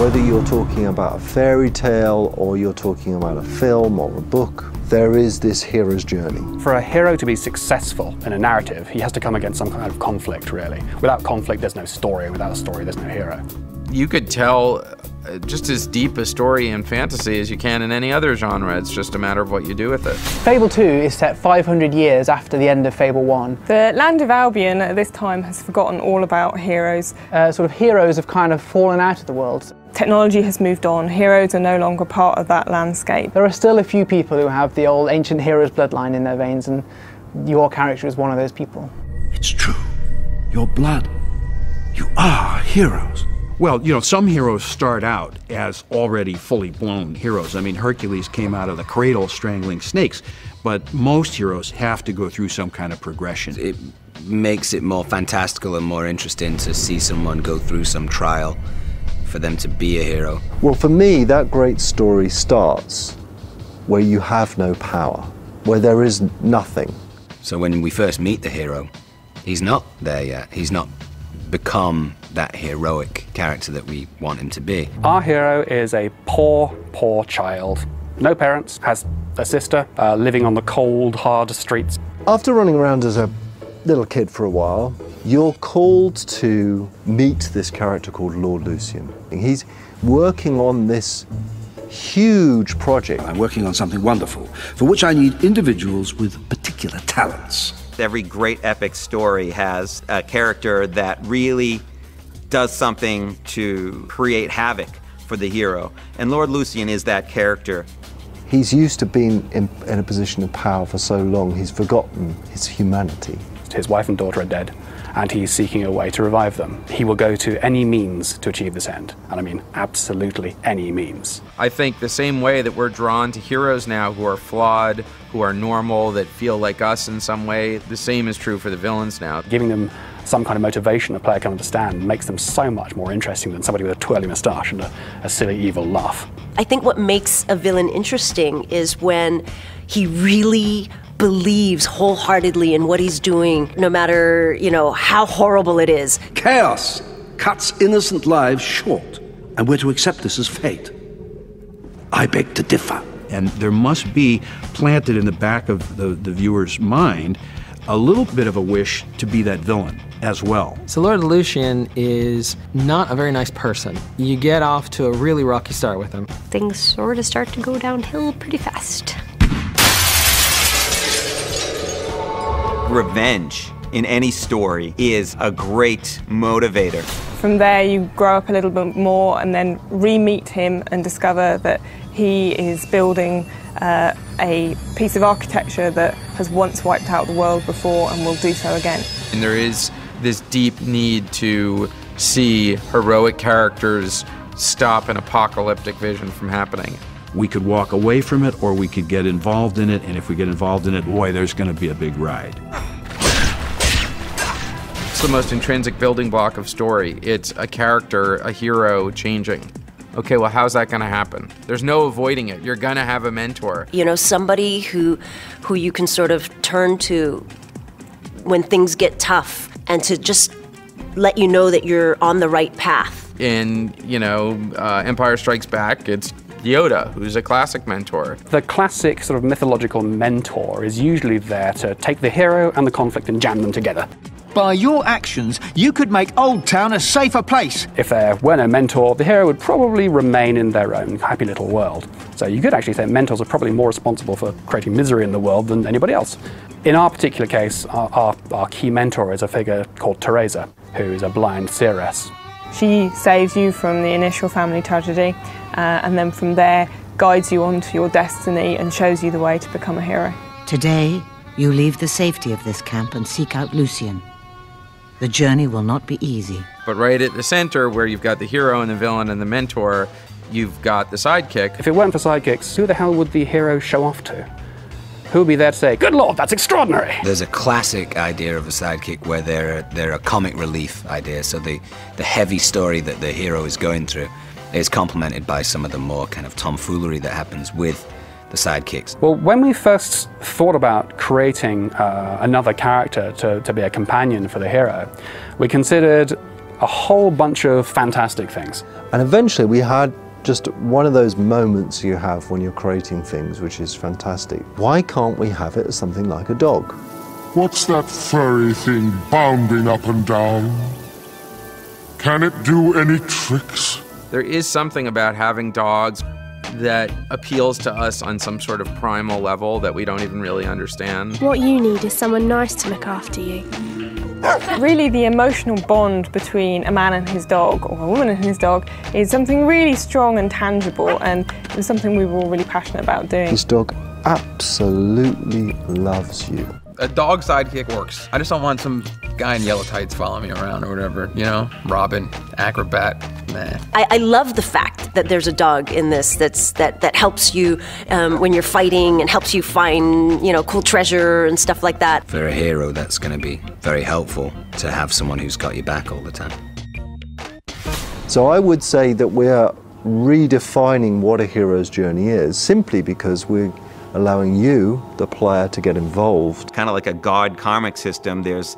Whether you're talking about a fairy tale or you're talking about a film or a book, there is this hero's journey. For a hero to be successful in a narrative, he has to come against some kind of conflict, really. Without conflict, there's no story, and without a story, there's no hero. You could tell just as deep a story in fantasy as you can in any other genre. It's just a matter of what you do with it. Fable 2 is set 500 years after the end of Fable 1. The land of Albion at this time has forgotten all about heroes. Sort of heroes have kind of fallen out of the world. Technology has moved on. Heroes are no longer part of that landscape. There are still a few people who have the old ancient hero's bloodline in their veins, and your character is one of those people. It's true. Your blood. You are heroes. Well, you know, some heroes start out as already fully blown heroes. I mean, Hercules came out of the cradle strangling snakes, but most heroes have to go through some kind of progression. It makes it more fantastical and more interesting to see someone go through some trial for them to be a hero. Well, for me, that great story starts where you have no power, where there is nothing. So when we first meet the hero, he's not there yet. He's not become that heroic character that we want him to be. Our hero is a poor, poor child. No parents, has a sister, living on the cold, hard streets. After running around as a little kid for a while, you're called to meet this character called Lord Lucian. He's working on this huge project. I'm working on something wonderful, for which I need individuals with particular talents. Every great epic story has a character that really does something to create havoc for the hero. And Lord Lucian is that character. He's used to being in a position of power for so long, he's forgotten his humanity. His wife and daughter are dead, and he's seeking a way to revive them. He will go to any means to achieve this end, and I mean absolutely any means. I think the same way that we're drawn to heroes now who are flawed, who are normal, that feel like us in some way, the same is true for the villains now. Giving them some kind of motivation a player can understand makes them so much more interesting than somebody with a twirly moustache and a silly evil laugh. I think what makes a villain interesting is when he really believes wholeheartedly in what he's doing, no matter, you know, how horrible it is. Chaos cuts innocent lives short, and we're to accept this as fate. I beg to differ. And there must be planted in the back of the viewer's mind a little bit of a wish to be that villain as well. So Lord Lucian is not a very nice person. You get off to a really rocky start with him. Things sort of start to go downhill pretty fast. Revenge in any story is a great motivator. From there, you grow up a little bit more and then re-meet him and discover that he is building a piece of architecture that has once wiped out the world before and will do so again. And there is this deep need to see heroic characters stop an apocalyptic vision from happening. We could walk away from it, or we could get involved in it, and if we get involved in it, boy, there's going to be a big ride. It's the most intrinsic building block of story. It's a character, a hero changing. Okay, well, how's that going to happen? There's no avoiding it. You're going to have a mentor. You know, somebody who you can sort of turn to when things get tough and to just let you know that you're on the right path. In, you know, Empire Strikes Back, it's Yoda, who's a classic mentor. The classic sort of mythological mentor is usually there to take the hero and the conflict and jam them together. By your actions, you could make Old Town a safer place. If there were no mentor, the hero would probably remain in their own happy little world. So you could actually say mentors are probably more responsible for creating misery in the world than anybody else. In our particular case, our key mentor is a figure called Teresa, who is a blind seeress. She saves you from the initial family tragedy, and then from there guides you onto your destiny and shows you the way to become a hero. Today, you leave the safety of this camp and seek out Lucian. The journey will not be easy. But right at the center, where you've got the hero and the villain and the mentor, you've got the sidekick. If it weren't for sidekicks, who the hell would the hero show off to? Who would be there to say, "Good Lord, that's extraordinary"? There's a classic idea of a sidekick where they're a comic relief idea. So the heavy story that the hero is going through is complemented by some of the more kind of tomfoolery that happens with the sidekicks. Well, when we first thought about creating another character to be a companion for the hero, we considered a whole bunch of fantastic things. And eventually we had just one of those moments you have when you're creating things, which is fantastic. Why can't we have it as something like a dog? What's that furry thing bounding up and down? Can it do any tricks? There is something about having dogs that appeals to us on some sort of primal level that we don't even really understand. What you need is someone nice to look after you. Really, the emotional bond between a man and his dog, or a woman and his dog, is something really strong and tangible, and it's something we were all really passionate about doing. This dog absolutely loves you. A dog sidekick works. I just don't want some guy in yellow tights following me around or whatever, you know? Robin, acrobat, nah. I love the fact that there's a dog in this that helps you when you're fighting and helps you find, you know, cool treasure and stuff like that. For a hero, that's going to be very helpful to have someone who's got your back all the time. So I would say that we're redefining what a hero's journey is, simply because we're allowing you, the player, to get involved. Kind of like a God karmic system. There's,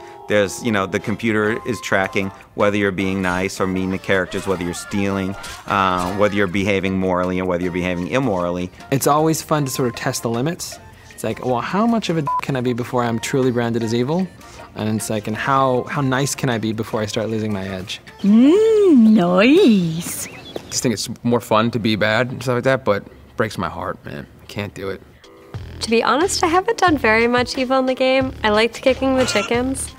you know, the computer is tracking whether you're being nice or mean to characters, whether you're stealing, whether you're behaving morally or whether you're behaving immorally. It's always fun to sort of test the limits. It's like, well, how much of a can I be before I'm truly branded as evil? And it's like, and how nice can I be before I start losing my edge? Nice. I just think it's more fun to be bad and stuff like that, but it breaks my heart, man. I can't do it. To be honest, I haven't done very much evil in the game. I liked kicking the chickens,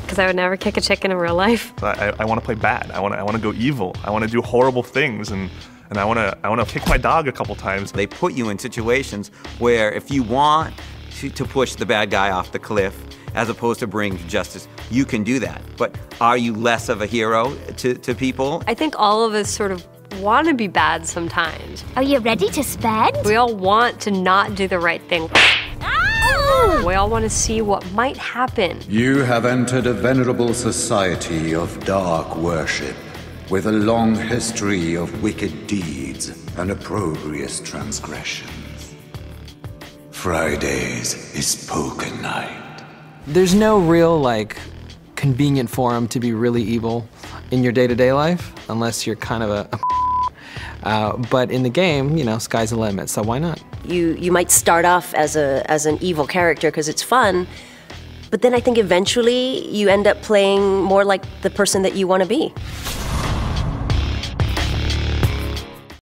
because I would never kick a chicken in real life. I want to play bad. I want to go evil. I want to do horrible things, and I want to kick my dog a couple times. They put you in situations where if you want to push the bad guy off the cliff, as opposed to bring justice, you can do that. But are you less of a hero to people? I think all of us sort of want to be bad sometimes. Are you ready to spend? We all want to not do the right thing. Ow! We all want to see what might happen. You have entered a venerable society of dark worship, with a long history of wicked deeds and opprobrious transgressions. Fridays is poker night. There's no real, like, convenient forum to be really evil in your day-to-day life, unless you're kind of but in the game, you know, sky's the limit, so why not? You might start off as an evil character because it's fun, but then I think eventually you end up playing more like the person that you want to be.